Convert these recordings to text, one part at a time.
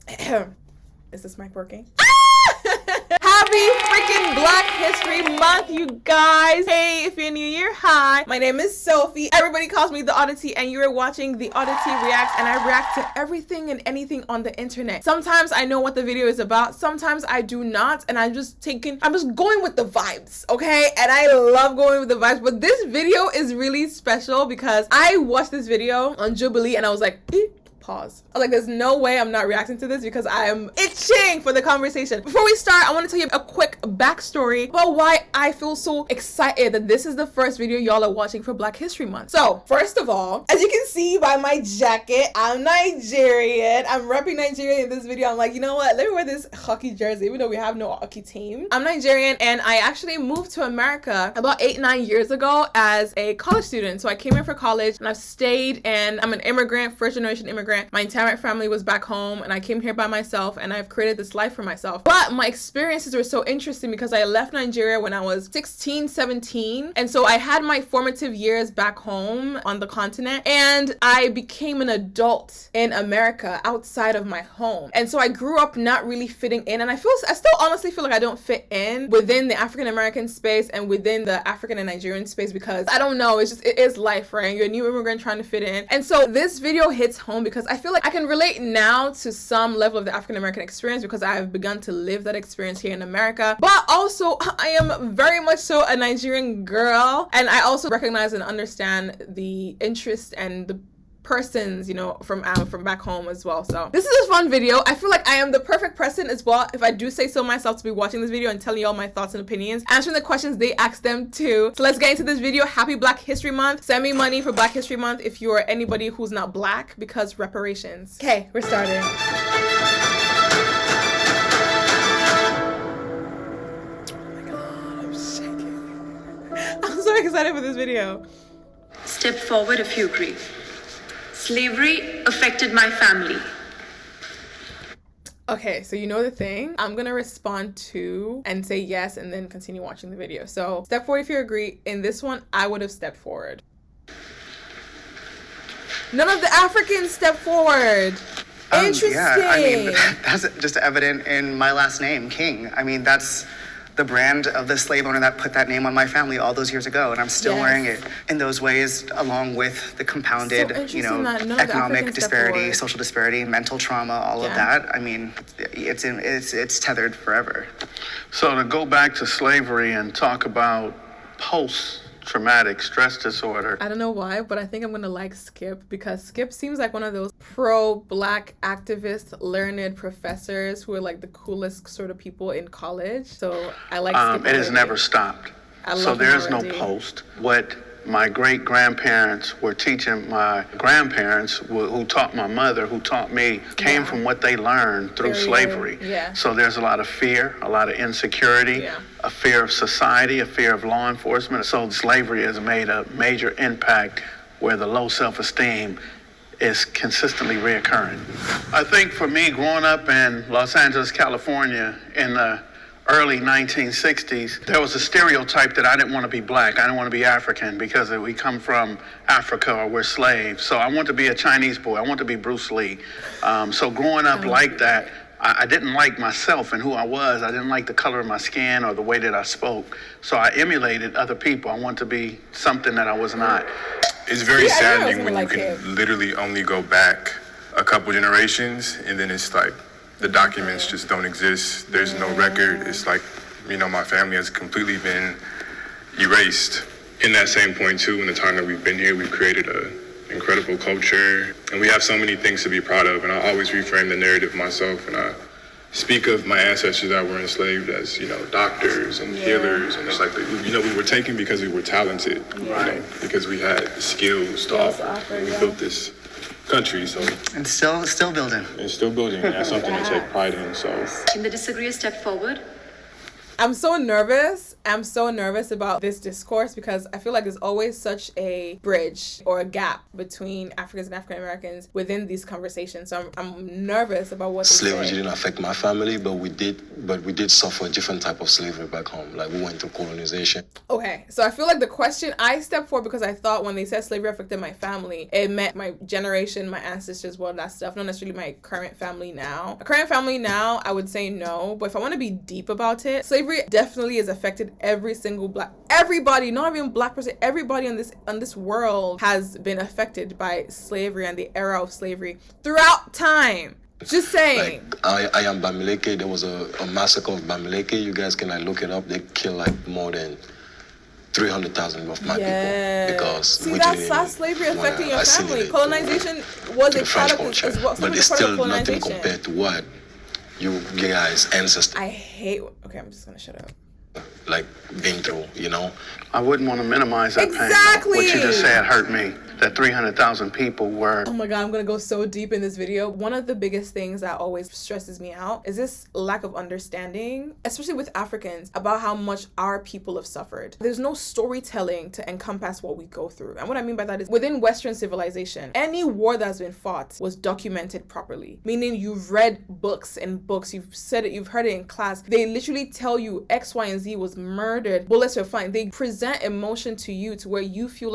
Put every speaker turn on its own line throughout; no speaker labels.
Is this mic working? Happy freaking Black History Month, you guys. Hey, if you're new here, hi. My name is Sophie. Everybody calls me the Odditty, and you are watching the Odditty Reacts, and I react to everything and anything on the internet. Sometimes I know what the video is about, sometimes I do not, and I'm just going with the vibes, okay? And I love going with the vibes, but this video is really special because I watched this video on Jubilee, and I was like, pause. I was like, there's no way I'm not reacting to this because I am itching for the conversation. Before we start, I want to tell you a quick backstory about why I feel so excited that this is the first video y'all are watching for Black History Month. So, first of all, as you can see by my jacket, I'm Nigerian. I'm repping Nigeria in this video. I'm like, you know what? Let me wear this hockey jersey, even though we have no hockey team. I'm Nigerian, and I actually moved to America about 8-9 years ago as a college student. So I came here for college, and I've stayed, and I'm an immigrant, first generation immigrant. My entire family was back home, and I came here by myself, and I've created this life for myself. But my experiences were so interesting because I left Nigeria when I was 16, 17. And so I had my formative years back home on the continent, and I became an adult in America outside of my home. And so I grew up not really fitting in, and I still honestly feel like I don't fit in within the African American space and within the African and Nigerian space because I don't know, it is life, right? You're a new immigrant trying to fit in. And so this video hits home because I feel like I can relate now to some level of the African American experience because I have begun to live that experience here in America. But also, I am very much so a Nigerian girl, and I also recognize and understand the interest and the persons, you know, from back home as well. So this is a fun video. I feel like I am the perfect person as well, if I do say so myself, to be watching this video and telling you all my thoughts and opinions, answering the questions they asked them too. So let's get into this video. Happy Black History Month. Send me money for Black History Month if you are anybody who's not black, because reparations. Okay, we're starting. Oh my god, I'm shaking. I'm so excited for this video.
Step forward if you agree. Slavery affected my family.
Okay, so you know the thing. I'm gonna respond to and say yes and then continue watching the video. So step forward if you agree. In this one, I would have stepped forward. None of the Africans stepped forward. Interesting.
Yeah, I mean, that's just evident in my last name, King. I mean, that's the brand of the slave owner that put that name on my family all those years ago, and I'm still wearing it in those ways, along with the compounded, you know, economic disparity, social disparity, mental trauma, all of that. I mean, it's tethered forever.
So to go back to slavery and talk about post-traumatic stress disorder.
I don't know why, but I think I'm gonna like Skip because Skip seems like one of those pro-black activist, learned professors who are like the coolest sort of people in college. So I like Skip.
It has never stopped. So there's no post. What my great-grandparents were teaching my grandparents, who taught my mother, who taught me, came from what they learned through slavery. So there's a lot of fear, a lot of insecurity, a fear of society, a fear of law enforcement. So slavery has made a major impact where the low self-esteem is consistently reoccurring. I think for me, growing up in Los Angeles, California in the early 1960s, there was a stereotype that I didn't want to be black. I didn't want to be African because we come from Africa or we're slaves. So I want to be a Chinese boy. I want to be Bruce Lee. So growing up like that, I didn't like myself and who I was. I didn't like the color of my skin or the way that I spoke. So I emulated other people. I wanted to be something that I was not.
It's very saddening when you can literally only go back a couple generations and then it's like the documents just don't exist. There's no record. It's like, you know, my family has completely been erased. In that same point too, in the time that we've been here, we've created an incredible culture and we have so many things to be proud of. And I always reframe the narrative myself and I speak of my ancestors that were enslaved as, you know, doctors and healers. And it's like, you know, we were taken because we were talented, you know, because we had skills to offer. We built this country, so.
And still building.
And still building, and that's something to take pride in, so.
Can the disagree step forward?
I'm so nervous am so nervous about this discourse because I feel like there's always such a bridge or a gap between Africans and African Americans within these conversations. So I'm nervous about what
slavery didn't affect my family, but we did suffer a different type of slavery back home. Like we went through colonization.
Okay, so I feel like the question I stepped for because I thought when they said slavery affected my family, it meant my generation, my ancestors, well, that stuff, not necessarily my current family now. My current family now, I would say no, but if I want to be deep about it, slavery definitely has affected everybody, not even black person, everybody on this world has been affected by slavery and the era of slavery throughout time. Just saying.
Like, I am Bamileke. There was a massacre of Bamileke. You guys can look it up. They killed more than 300,000 of my people because
that's slavery affecting your family. Colonization was a product as well.
But it's still nothing compared to what you guys' ancestors.
Okay, I'm just gonna shut up.
Been through,
I wouldn't want to minimize that
exactly.
pain. What you just said hurt me. That 300,000 people were...
Oh my God, I'm gonna go so deep in this video. One of the biggest things that always stresses me out is this lack of understanding, especially with Africans, about how much our people have suffered. There's no storytelling to encompass what we go through. And what I mean by that is within Western civilization, any war that's been fought was documented properly. Meaning you've read books and books, you've said it, you've heard it in class. They literally tell you X, Y, and Z was murdered, bullets were flying. They present emotion to you to where you feel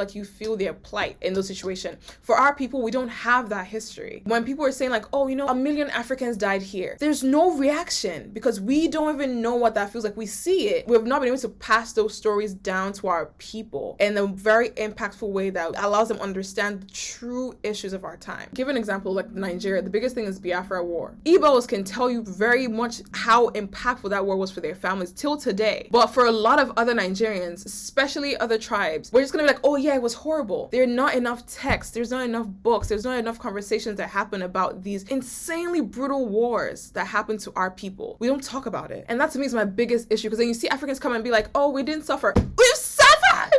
their plight in those situations. For our people, we don't have that history. When people are saying 1 million Africans died here, there's no reaction because we don't even know what that feels like. We see it. We've not been able to pass those stories down to our people in a very impactful way that allows them to understand the true issues of our time. Give an example like Nigeria. The biggest thing is Biafra War. Igbos can tell you very much how impactful that war was for their families till today. But for a lot of other Nigerians, especially other tribes, we're just gonna be like, oh yeah, it was horrible. There are not enough text, there's not enough books, there's not enough conversations that happen about these insanely brutal wars that happen to our people. We don't talk about it. And that to me is my biggest issue because then you see Africans come and be like, oh, we didn't suffer. We've suffered!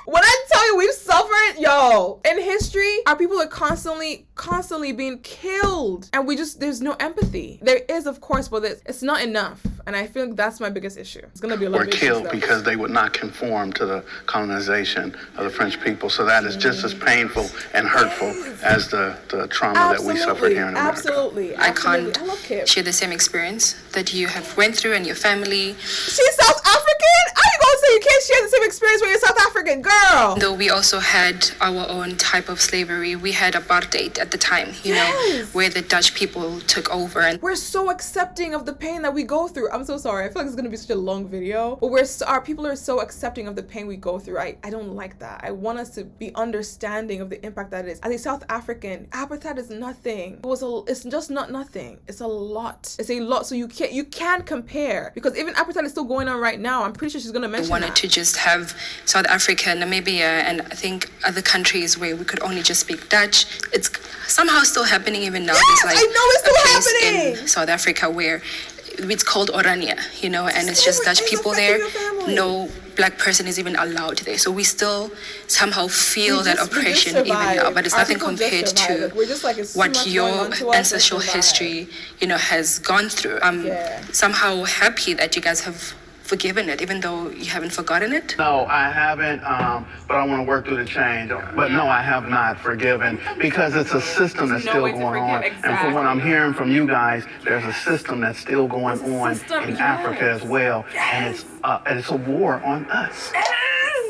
When I tell you we've suffered, yo, in history, our people are constantly being killed. And there's no empathy. There is, of course, but it's not enough. And I feel like that's my biggest issue. It's going to be a lot of issues.
Were killed because they would not conform to the colonization of the French people. So that is just as painful and hurtful as the trauma that we suffered here in America.
Absolutely.
I can't share the same experience that you have went through and your family.
She's South African? How you going to say you can't share the same experience when you're South African? Girl!
Though we also had our own type of slavery. We had apartheid at the time, you know, where the Dutch people took over. And
we're so accepting of the pain that we go through. I'm so sorry. I feel like it's going to be such a long video. But our people are so accepting of the pain we go through. I don't like that. I want us to be understanding of the impact that it is. As a South African, apartheid is nothing. It's just not nothing. It's a lot. It's a lot. So you can't compare. Because even apartheid is still going on right now. I'm pretty sure she's going to mention
wanted to just have South Africa, Namibia, and I think other countries where we could only just speak Dutch. It's somehow still happening even now.
Yes,
There's
I know it's still happening
in South Africa where it's called Orania, you know, and it's just Dutch people there. No black person is even allowed there. So we still somehow feel that oppression even now, but it's nothing compared to what your ancestral history, you know, has gone through. I'm somehow happy that you guys have forgiven it, even though you haven't forgotten it?
No, I haven't, but I want to work through the change. But no, I have not forgiven because it's a system that's still going on. Exactly. And from what I'm hearing from you guys, there's a system that's still going on in Africa as well. And it's a war on us.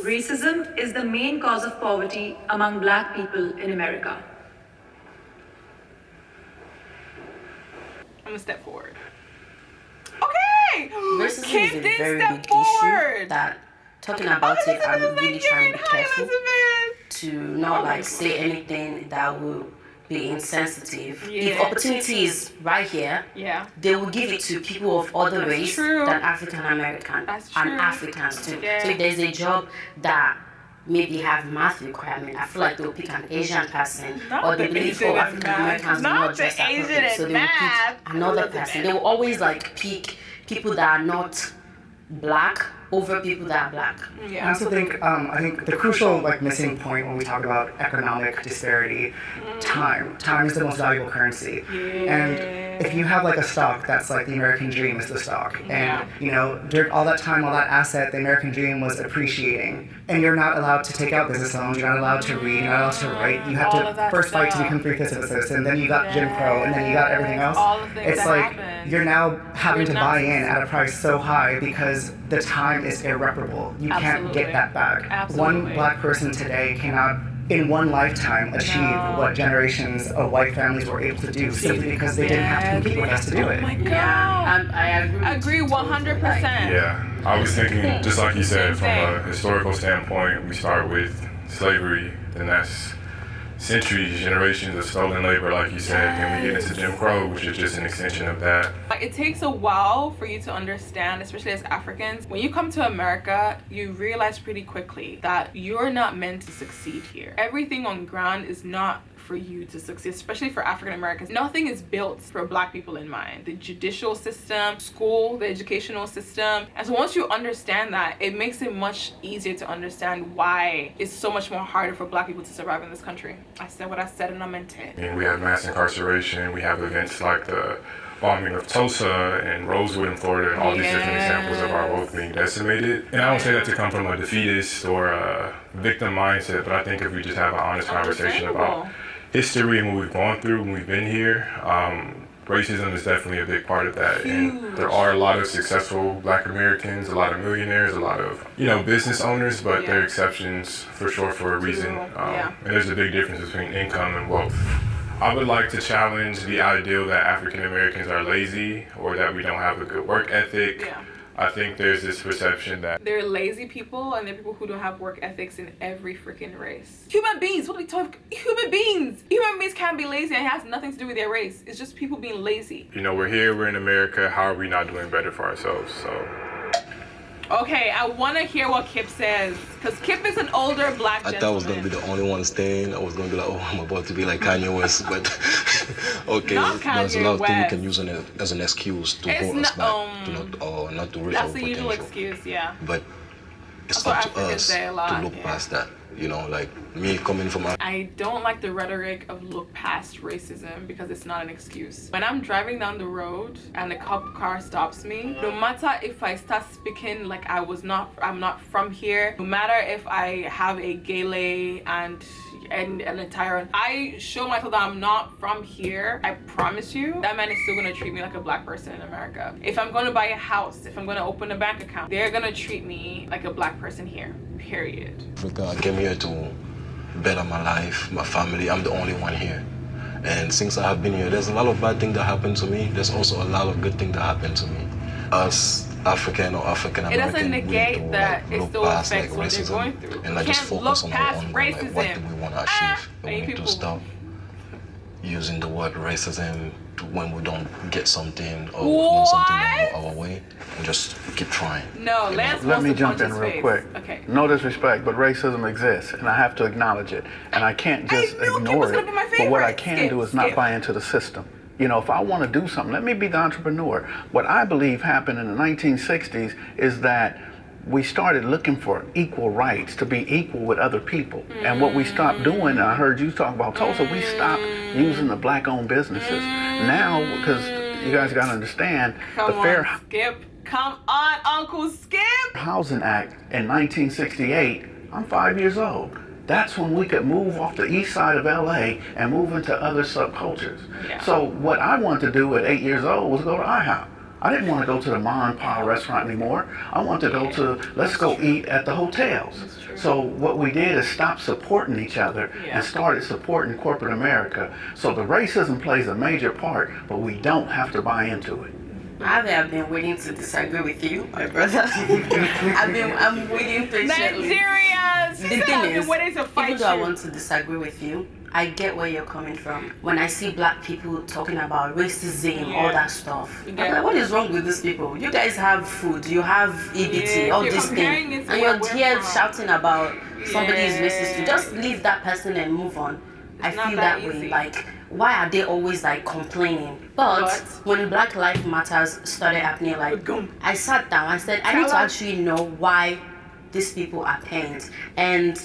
Racism is the main cause of poverty among black people in America.
I'm gonna step forward. Okay!
Racism is a very big issue that talking about it, I'm really trying to be careful to not say anything that will be insensitive. If opportunity is right here, they will give it to people of other race than African American and Africans too. So if there's a job that maybe have math requirement, I feel like they'll pick an Asian person, or they believe African Americans will not dress appropriately, so they will pick another person. They will always pick people that are not black over people that are black.
I also think I think the crucial missing point when we talk about economic disparity, time is the most valuable currency, and if you have like a stock, that's like the American dream is the stock. And, you know, during all that time, all that asset, the American dream was appreciating. And you're not allowed to take out business loans, you're not allowed to read, you're not allowed to write. You have to first fight to become 3/5 of a citizen, then you got Jim Crow, and then you got everything else. It's like you're now having to buy in at a price so high because the time is irreparable. You can't get that back. One black person today cannot in one lifetime achieve what generations of white families were able to do simply because they didn't have to compete with us to do it.
Oh my God.
Yeah, I
agree 100%.
Yeah, I was thinking, just like you said, from a historical standpoint, we start with slavery, then that's centuries, generations of stolen labor, like you said. Then we get into Jim Crow, which is just an extension of that.
It takes a while for you to understand, especially as Africans. When you come to America, you realize pretty quickly that you're not meant to succeed here. Everything on ground is not for you to succeed, especially for African Americans. Nothing is built for black people in mind. The judicial system, school, the educational system. And so once you understand that, it makes it much easier to understand why it's so much more harder for black people to survive in this country. I said what I said and I meant it.
I mean, we have mass incarceration, we have events like the bombing of Tulsa and Rosewood in Florida, and all these different examples of our wealth being decimated. And I don't say that to come from a defeatist or a victim mindset, but I think if we just have an honest conversation about history and what we've gone through when we've been here, racism is definitely a big part of that. And there are a lot of successful black Americans, a lot of millionaires, a lot of, you know, business owners, but they're exceptions for sure for a reason. And there's a big difference between income and wealth. I would like to challenge the ideal that African Americans are lazy or that we don't have a good work ethic. I think there's this perception that
there are lazy people and there are people who don't have work ethics in every freaking race. Human beings, what are we talking? Human beings can't be lazy, and it has nothing to do with their race. It's just people being lazy.
You know, we're here, we're in America. How are we not doing better for ourselves? So.
Okay, I want to hear what Kip says, because Kip is an older black gentleman.
I thought I was going to be the only one staying. I was going to be like, oh, I'm about to be like Kanye West, but okay, there's a lot of things we can use as an excuse to hold us back, not to reach our potential.
That's the usual excuse, yeah.
But it's up to us to look past that. You know, like me coming from
I don't like the rhetoric of look past racism because it's not an excuse. When I'm driving down the road and a cop car stops me, no matter if I start speaking like I'm not from here, no matter if I have a gele and an attire, I show myself that I'm not from here, I promise you, that man is still gonna treat me like a black person in America. If I'm gonna buy a house, if I'm gonna open a bank account, they're gonna treat me like a black person here, period.
Africa, I came here to better my life, my family. I'm the only one here. And since I have been here, there's a lot of bad things that happen to me. There's also a lot of good things that happen to me. Us African or African American,
it doesn't negate that it still affects what they're going through.
And just focus on our own, like, what do we want to achieve? We need to stop using the word racism when we don't get something or when something doesn't go our way, and just keep trying.
No,
let me jump in real quick.
Okay.
No disrespect, but racism exists, and I have to acknowledge it, and I can't just ignore it. But what I can do is not buy into the system. You know, if I want to do something, let me be the entrepreneur. What I believe happened in the 1960s is that we started looking for equal rights, to be equal with other people. And what we stopped doing, and I heard you talk about Tulsa, we stopped using the black-owned businesses. Now, because you guys got to understand,
Come on, Uncle Skip!
Housing Act in 1968, I'm 5 years old. That's when we could move off the east side of LA and move into other subcultures. Yeah. So what I wanted to do at 8 years old was go to IHOP. I didn't want to go to the mom and pop restaurant anymore. I wanted to go to, let's go eat at the hotels. So what we did is stop supporting each other and started supporting corporate America. So the racism plays a major part, but we don't have to buy into it.
I have been waiting to disagree with you, my brother. I'm waiting patiently.
Nigeria!
The thing is, even though I want to disagree with you, I get where you're coming from. When I see black people talking about racism, all that stuff, I'm like, what is wrong with these people? You guys have food, you have EBT, all these things, and you're here shouting about somebody is racist. You just leave that person and move on. I feel that way. Like, why are they always like complaining? But when Black Lives Matters started happening, like, I sat down, I said, I need to actually know why these people are pained. And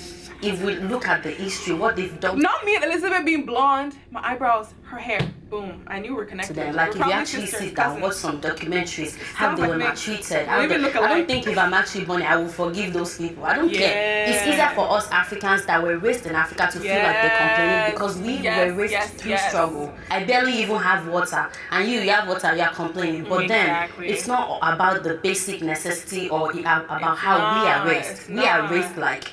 if we look at the history, what they've done.
Not me and Elizabeth being blonde, my eyebrows, her hair, boom. I knew we were connected.
To them. Like if you actually sit down, watch some documentaries, how they were maltreated. I don't think if I'm actually born, I will forgive those people. I don't care. It's easier for us Africans that were raised in Africa to feel like they're complaining because we were raised through struggle. I barely even have water, and you have water, you are complaining. But then it's not about the basic necessity or about how we are raised. We are raised like,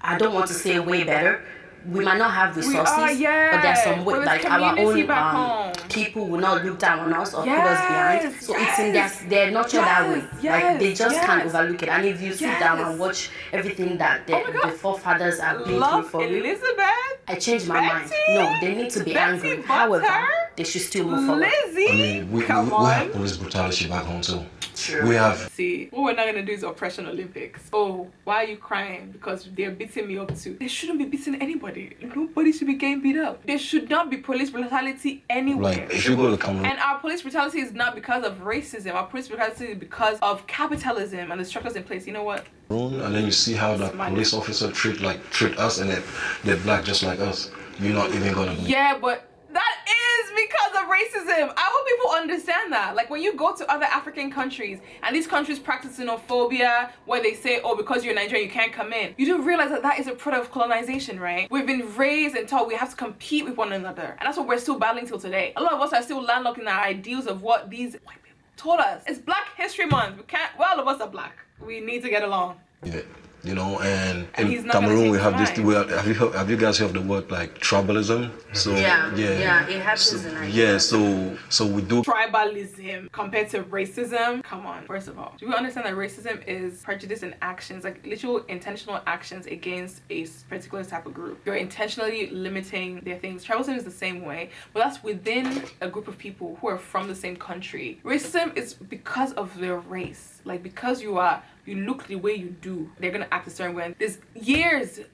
I don't want to say way better. We might not have resources, but there are some way, like our own people will not look down on us or put us behind. So it's in they're nurtured that way. Like they just can't overlook it. And if you sit down and watch everything that the forefathers have been through for you, I changed my mind. No, they need to be angry. However, they should still move forward.
I mean, we have police brutality back home too.
True.
We have.
See, what we're not gonna do is Oppression Olympics. Oh, why are you crying? Because they're beating me up too. They shouldn't be beating anybody. Nobody should be getting beat up. There should not be police brutality anywhere.
Like, if you go to Cameroon.
And our police brutality is not because of racism. Our police brutality is because of capitalism and the structures in place. You know what?
And then you see how the police officer treat us, and they're black just like us. You're not even gonna.
Yeah, but that is because of racism. I hope people understand that. Like when you go to other African countries and these countries practice xenophobia where they say, oh, because you're Nigerian, you can't come in. You do realize that is a product of colonization, right? We've been raised and taught we have to compete with one another. And that's what we're still battling till today. A lot of us are still landlocked in our ideals of what these white people told us. It's Black History Month. All of us are black. We need to get along.
Yeah. You know, and in Cameroon we have this. Have you guys heard of the word like tribalism? So
it happens in Nigeria.
Yeah, so we do
tribalism compared to racism. Come on, first of all, do we understand that racism is prejudice in actions, like literal intentional actions against a particular type of group? You're intentionally limiting their things. Tribalism is the same way, but that's within a group of people who are from the same country. Racism is because of their race, like because you look the way you do, they're gonna act a certain way. There's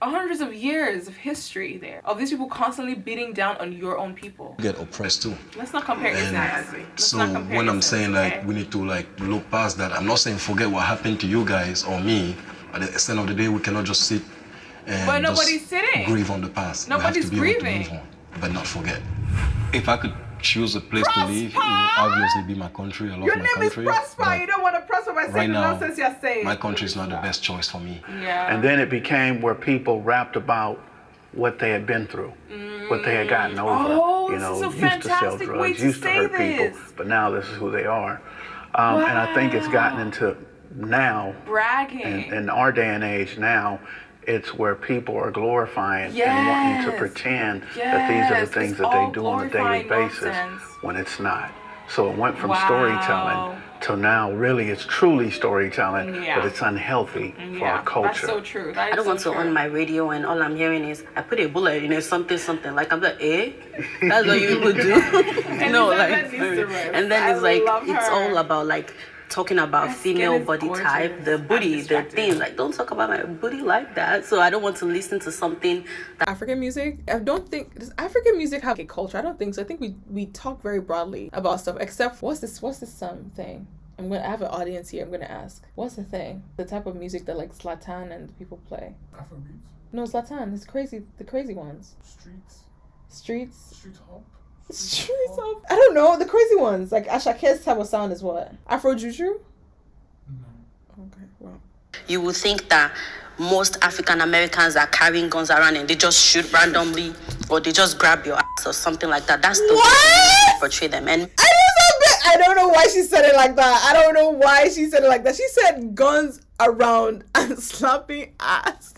hundreds of years of history there of these people constantly beating down on your own people.
Get oppressed too.
Let's not compare exactly.
So when I'm saying like we need to like look past that, I'm not saying forget what happened to you guys or me. At the end of the day, we cannot just sit and
but nobody's sitting.
Grieve on the past.
Nobody's
we have to be able to move on, but not forget. If I could choose a place to live, it would obviously be my country. I love my country.
Your name is Prosper. You don't want to prosper by saying the nonsense you're saying.
My country is not the best choice for me.
Yeah.
And then it became where people rapped about what they had been through, what they had gotten over.
Oh,
you know,
this is a
used to sell
fantastic way
drugs,
to
used to hurt people, but now this is who they are. And I think it's gotten into now,
bragging.
In our day and age now, it's where people are glorifying and wanting to pretend that these are the things that they do on a daily basis when it's not. So it went from storytelling to now really it's truly storytelling, but it's unhealthy for our culture.
That's so true.
I don't want to on my radio and all I'm hearing is I put a bullet in something like I'm like, that's what you people do. And then it's like it's all about like talking about female body type, the booty, the thing. Like, don't talk about my booty like that. So I don't want to listen to something that
African music. I don't think does African music have a culture. I don't think so. I think we talk very broadly about stuff. Except what's this thing? I have an audience here. I'm gonna ask. What's the thing? The type of music that like Zlatan and people play.
Afrobeats.
No, Zlatan. It's crazy. The crazy ones. Streets hop. I don't know, the crazy ones. Like Ashake's type of sound is what? Afro Juju? No. Okay, well.
You would think that most African Americans are carrying guns around and they just shoot randomly or they just grab your ass or something like that. That's the way you portray them. And
I don't know why she said it like that. She said guns around and slapping ass.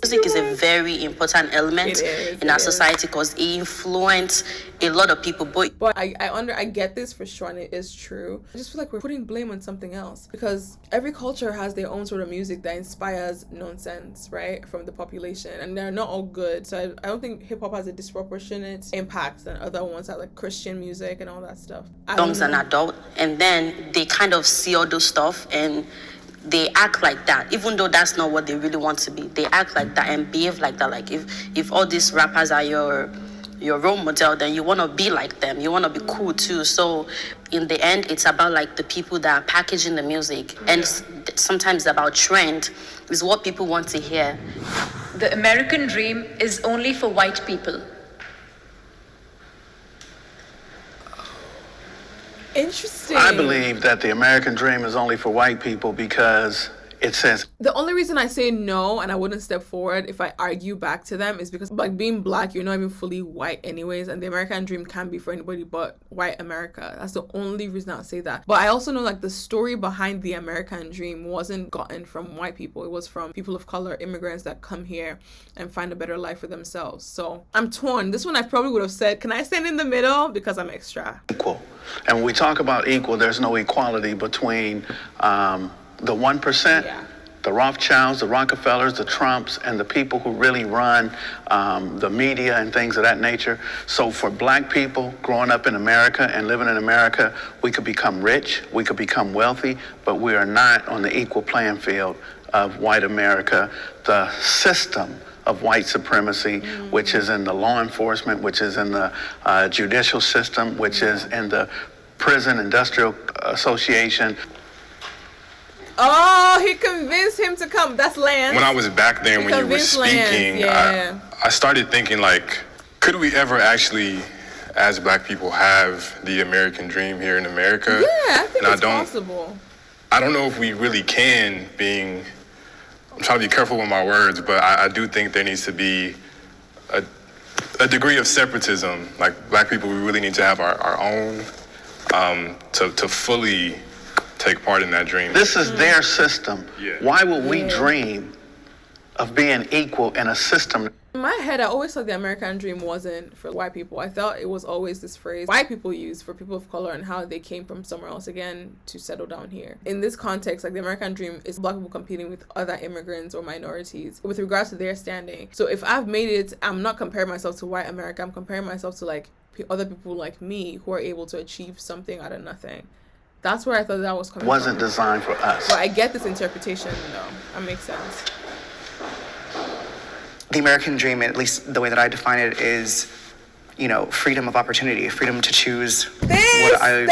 Music is a very important element in our society because it influences a lot of people.
But I get this for sure, and it is true. I just feel like we're putting blame on something else because every culture has their own sort of music that inspires nonsense, right, from the population, and they're not all good. So I don't think hip hop has a disproportionate impact than other ones that like Christian music and all that stuff.
Becomes an adult, and then they kind of see all those stuff and they act like that, even though that's not what they really want to be. They act like that and behave like that. Like if all these rappers are your role model, then you want to be like them. You want to be cool too. So in the end, it's about like the people that are packaging the music, and sometimes about trend is what people want to hear.
the American dream is only for white people.
Interesting.
I believe that the American dream is only for white people because it says.
The only reason I say no and I wouldn't step forward if I argue back to them is because, like, being black, you're not even fully white anyways, and the American dream can be for anybody but white America. That's the only reason I'll say that. But I also know, like, the story behind the American dream wasn't gotten from white people. It was from people of color, immigrants that come here and find a better life for themselves. So I'm torn. This one I probably would have said, can I stand in the middle? Because I'm extra.
Equal. And when we talk about equal, there's no equality between the 1%, the Rothschilds, the Rockefellers, the Trumps, and the people who really run the media and things of that nature. So for black people growing up in America and living in America, we could become rich, we could become wealthy, but we are not on the equal playing field of white America. The system of white supremacy, which is in the law enforcement, which is in the judicial system, which is in the prison industrial association.
Oh, he convinced him to come. That's Lance.
When I was back there, when you were speaking, I started thinking, like, could we ever actually, as black people, have the American dream here in America?
Yeah, I think it's possible.
I don't know if we really can, I'm trying to be careful with my words, but I do think there needs to be a degree of separatism. Like, black people, we really need to have our own, to fully take part in that dream.
This is their system. Yeah. Why would we dream of being equal in a system?
In my head, I always thought the American dream wasn't for white people. I thought it was always this phrase white people use for people of color and how they came from somewhere else again to settle down here. In this context, like, the American dream is black people competing with other immigrants or minorities with regards to their standing. So if I've made it, I'm not comparing myself to white America. I'm comparing myself to, like, other people like me who are able to achieve something out of nothing. That's where I thought that was coming from.
Wasn't designed for us.
But I get this interpretation, though. That makes sense.
The American dream, at least the way that I define it, is, you know, freedom of opportunity, freedom to choose what I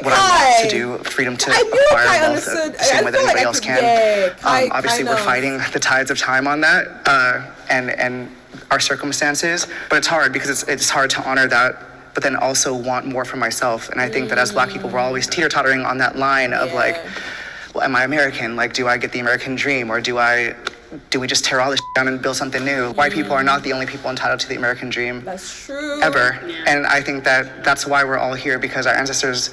want to do, freedom to acquire wealth the same way that anybody else can. Obviously, we're fighting the tides of time on that, and our circumstances, but it's hard because it's hard to honor that, but then also want more for myself. And I think that as black people, we're always teeter-tottering on that line of like, well, am I American? Like, do I get the American dream, or do we just tear all this down and build something new? White people are not the only people entitled to the American dream.
That's true.
Ever. Yeah. And I think that that's why we're all here, because our ancestors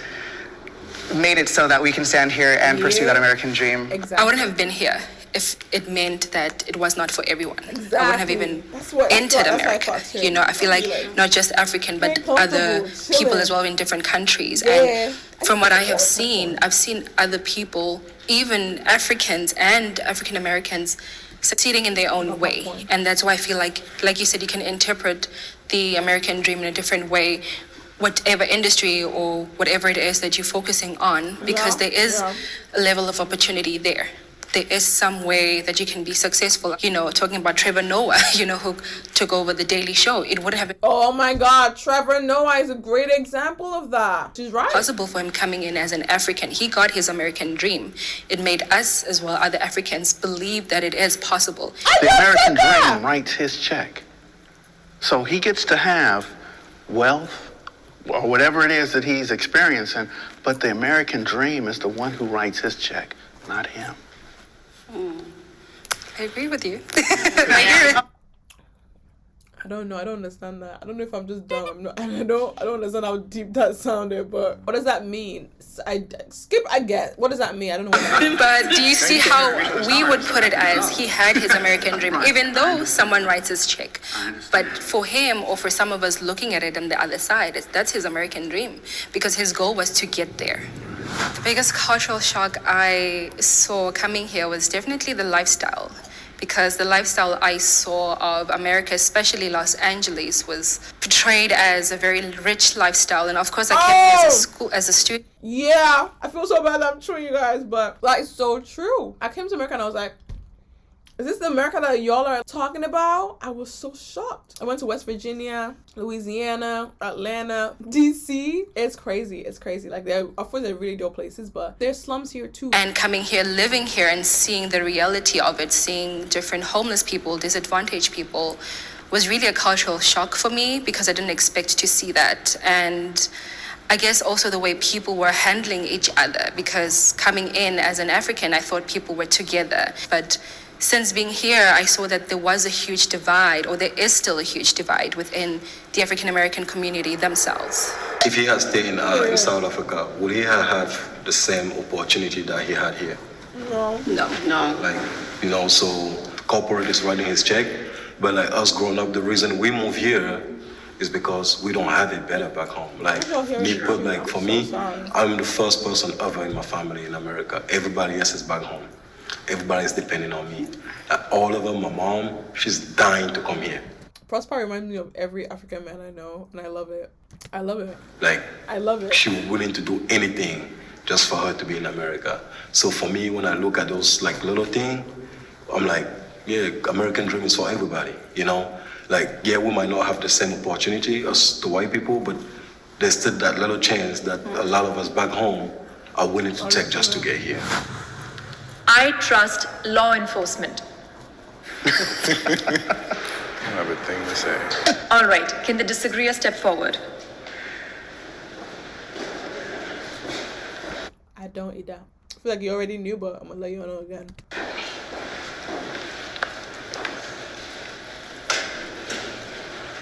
made it so that we can stand here and pursue that American dream.
Exactly. I wouldn't have been here if it meant that it was not for everyone. Exactly. I wouldn't have even entered America. You know, I feel like not just African, but other people as well in different countries. Yeah. And from what I have seen, I've seen other people, even Africans and African Americans, succeeding in their own way. And that's why I feel like you said, you can interpret the American dream in a different way, whatever industry or whatever it is that you're focusing on, because there is a level of opportunity there. There is some way that you can be successful. You know, talking about Trevor Noah, you know, who took over The Daily Show. It would have been...
Oh my God, Trevor Noah is a great example of that. She's right.
Possible for him coming in as an African. He got his American dream. It made us as well, other Africans, believe that it is possible.
The American dream writes his check. So he gets to have wealth or whatever it is that he's experiencing, but the American dream is the one who writes his check, not him.
I agree with you.
I don't know. I don't understand that. I don't know if I'm just dumb. I don't understand how deep that sounded. But what does that mean? I get. What does that mean? I don't know what that means.
But do you see how we would put it as he had his American dream, even though someone writes his check. But for him, or for some of us looking at it on the other side, that's his American dream, because his goal was to get there. The biggest cultural shock I saw coming here was definitely the lifestyle, because the lifestyle I saw of America, especially Los Angeles, was portrayed as a very rich lifestyle. And of course, I came as a student.
Yeah, I feel so bad that I'm true, you guys, but like, so true. I came to America and I was like, Is this the America that y'all are talking about? I was so shocked. I went to West Virginia, Louisiana, Atlanta, DC. It's crazy. It's crazy. Like, of course, they're really dope places, but there's slums here too.
And coming here, living here, and seeing the reality of it, seeing different homeless people, disadvantaged people, was really a cultural shock for me because I didn't expect to see that. And I guess also the way people were handling each other, because coming in as an African, I thought people were together. But since being here, I saw that there was a huge divide, or there is still a huge divide within the African American community themselves.
If he had stayed in South Africa, would he have the same opportunity that he had here?
No.
Like, so corporate is writing his check, but like us growing up, the reason we move here is because we don't have it better back home. Like for me, I'm the first person ever in my family in America. Everybody else is back home. Everybody's depending on me. All of them, my mom, she's dying to come here.
Prosper reminds me of every African man I know, and I love it. I love it.
Like,
I love it.
She was willing to do anything just for her to be in America. So for me, when I look at those like little things, I'm like, yeah, American dream is for everybody, Like, yeah, we might not have the same opportunity as the white people, but there's still that little chance that a lot of us back home are willing to take just to get here.
I trust law enforcement.
I don't have a thing to say.
All right, can the disagreeer step forward?
I don't eat that. I feel like you already knew, but I'm gonna let you know again.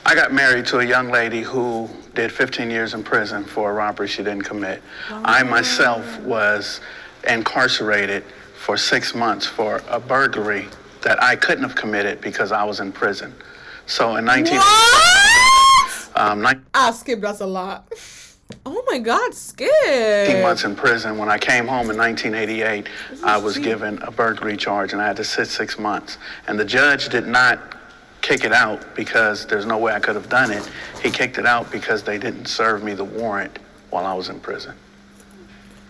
I got married to a young lady who did 15 years in prison for a robbery she didn't commit. I myself was incarcerated for 6 months for a burglary that I couldn't have committed because I was in prison. So in 19...
Skip, that's a lot. Oh my God, Skip.
18 months in prison. When I came home in 1988, I was given a burglary charge and I had to sit 6 months. And the judge did not kick it out because there's no way I could have done it. He kicked it out because they didn't serve me the warrant while I was in prison.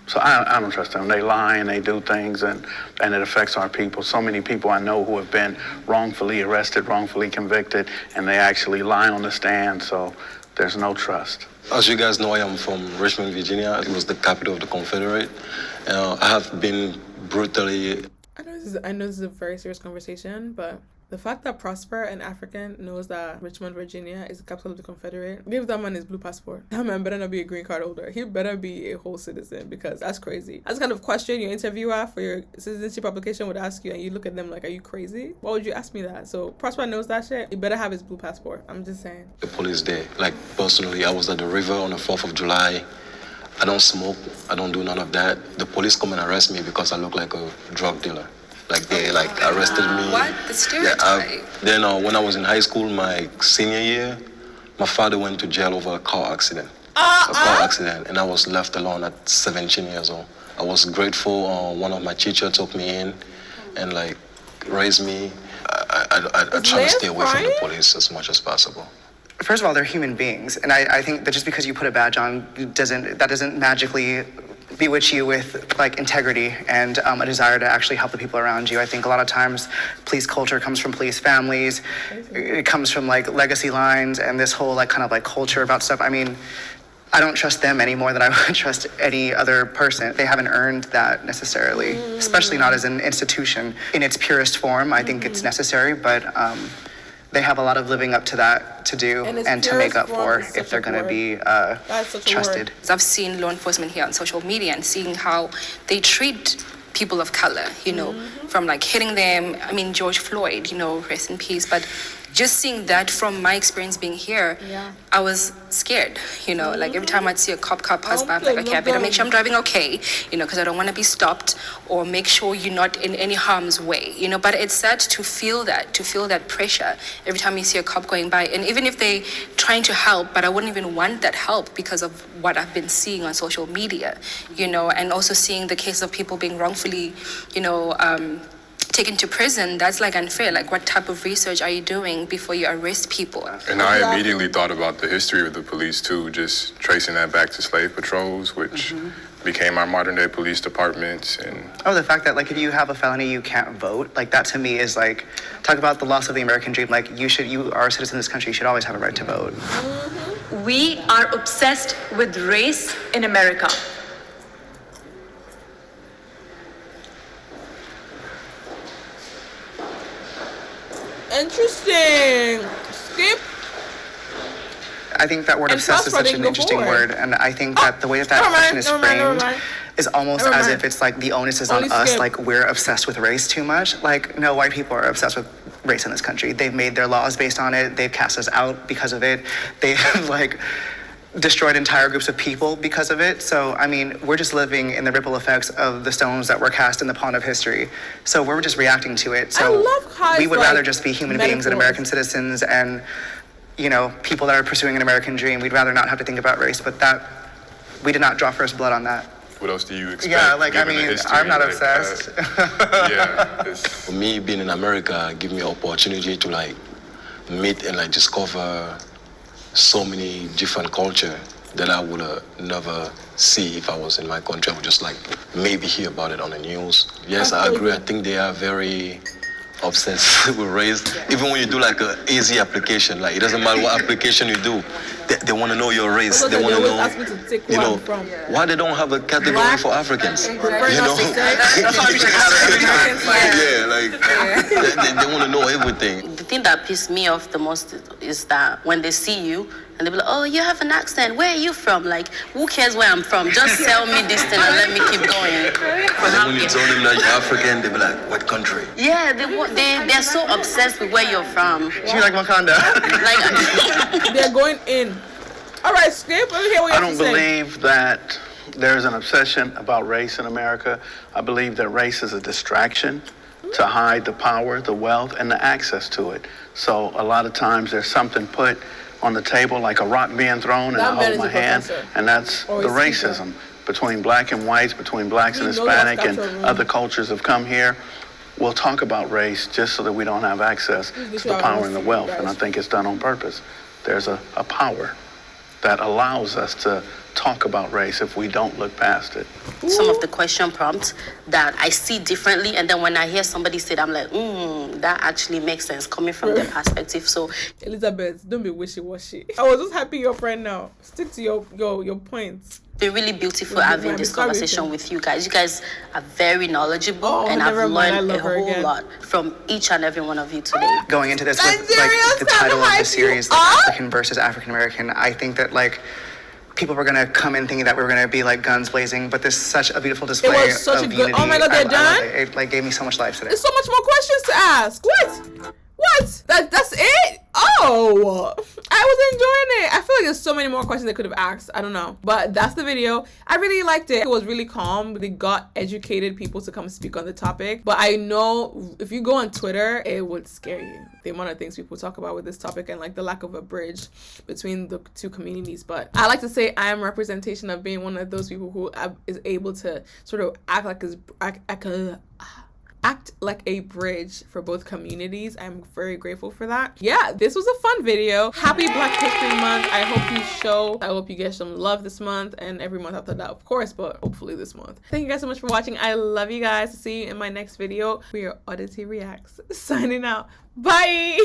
So I don't trust them. They lie and they do things and it affects our people. So many people I know who have been wrongfully arrested, wrongfully convicted, and they actually lie on the stand, so there's no trust.
As you guys know, I am from Richmond, Virginia. It was the capital of the Confederate. I have been brutally...
I know this is a very serious conversation, but the fact that Prosper, an African, knows that Richmond, Virginia is the capital of the Confederate, give that man his blue passport. That man better not be a green card holder. He better be a whole citizen, because that's crazy. That's the kind of question your interviewer for your citizenship application would ask you, and you look at them like, are you crazy? Why would you ask me that? So Prosper knows that shit. He better have his blue passport. I'm just saying.
The police there. Like, personally, I was at the river on the 4th of July. I don't smoke. I don't do none of that. The police come and arrest me because I look like a drug dealer. Like, they arrested me.
What? The stereotype.
Then when I was in high school, my senior year, my father went to jail over a car accident. And I was left alone at 17 years old. I was grateful. One of my teachers took me in and raised me. I try to stay away from the police as much as possible.
First of all, they're human beings, and I think that just because you put a badge on doesn't magically bewitch you with integrity and a desire to actually help the people around you. I think a lot of times police culture comes from police families. It comes from legacy lines and this whole culture about stuff. I mean, I don't trust them any more than I would trust any other person. They haven't earned that necessarily, especially not as an institution in its purest form. I think it's necessary, but they have a lot of living up to that to do and to make up for if they're going to be trusted.
I've seen law enforcement here on social media and seeing how they treat people of color, from hitting them. I mean, George Floyd, rest in peace. But just seeing that from my experience being here, I was scared, every time I'd see a cop pass by, I'm like, okay, I better make sure I'm driving okay, because I don't want to be stopped, or make sure you're not in any harm's way, but it's sad to feel that pressure every time you see a cop going by. And even if they trying to help, but I wouldn't even want that help because of what I've been seeing on social media, and also seeing the case of people being wrongfully, taken to prison, that's like unfair. Like, what type of research are you doing before you arrest people?
And I immediately thought about the history of the police too, just tracing that back to slave patrols, which became our modern day police departments. And
the fact that like if you have a felony you can't vote, like that to me is like, talk about the loss of the American dream. Like you are a citizen of this country, you should always have a right to vote.
We are obsessed with race in America.
Interesting. Skip.
I think that word obsessed is such an interesting word, and I think that the way that question is framed is almost as if it's like the onus is on us, like we're obsessed with race too much. Like, no, white people are obsessed with race in this country. They've made their laws based on it. They've cast us out because of it. They have like destroyed entire groups of people because of it. So, I mean, we're just living in the ripple effects of the stones that were cast in the pond of history. So we're just reacting to it. So
I love how
we would rather just be human beings and American citizens and, you know, people that are pursuing an American dream. We'd rather not have to think about race, but that, we did not draw first blood on that.
What else do you expect?
Yeah, like, I mean, I'm not obsessed.
For me, being in America, give me opportunity to like meet and like discover so many different culture that I would never see if I was in my country. I would just like maybe hear about it on the news. Yes, I agree. I think they are very obsessed with race. Even when you do like an easy application, like it doesn't matter what application you do, they want to know your race. They want to know, you know, why they don't have a category for Africans. You know, yeah, like they want to know everything.
The thing that pisses me off the most is that when they see you and they be like, oh, you have an accent. Where are you from? Like, who cares where I'm from? Just tell me this thing and let me keep going.
But then when you tell them that you're African, they be like, what country?
Yeah, they're so obsessed with where you're from.
You're like Wakanda.
Like,
they're going in. All right, Skip, let me hear what you have to say.
I don't believe that there's an obsession about race in America. I believe that race is a distraction to hide the power, the wealth, and the access to it. So a lot of times there's something put on the table, like a rock being thrown, and I hold my hand, and that's the racism between black and whites, between blacks and Hispanic, and other cultures have come here. We'll talk about race just so that we don't have access to the power and the wealth, and I think it's done on purpose. There's a power that allows us to talk about race if we don't look past it.
Some of the question prompts that I see differently, and then when I hear somebody say it, I'm like, that actually makes sense coming from their perspective. So,
Elizabeth, don't be wishy-washy. I was just happy your friend now. Stick to your points.
It's been really beautiful having this conversation with you guys. You guys are very knowledgeable, and I've learned a whole lot from each and every one of you today.
Going into this with like the title of the series, like, African versus African American, I think that like people were gonna come in thinking that we were gonna be like guns blazing, but this is such a beautiful display
it was such
of
a good,
unity.
oh my God, they're done?
It like gave me so much life today.
There's so much more questions to ask. What? That's it? Oh, I was enjoying it. I feel like there's so many more questions they could have asked. I don't know. But that's the video. I really liked it. It was really calm. They got educated people to come speak on the topic. But I know if you go on Twitter, it would scare you. The amount of things people talk about with this topic and like the lack of a bridge between the two communities. But I like to say I am representation of being one of those people who is able to sort of act like a bridge for both communities. I'm very grateful for that. Yeah, this was a fun video. Happy Black History Month. I hope you get some love this month and every month after that, of course, but hopefully this month. Thank you guys so much for watching. I love you guys. See you in my next video. We are Odditty Reacts. Signing out. Bye.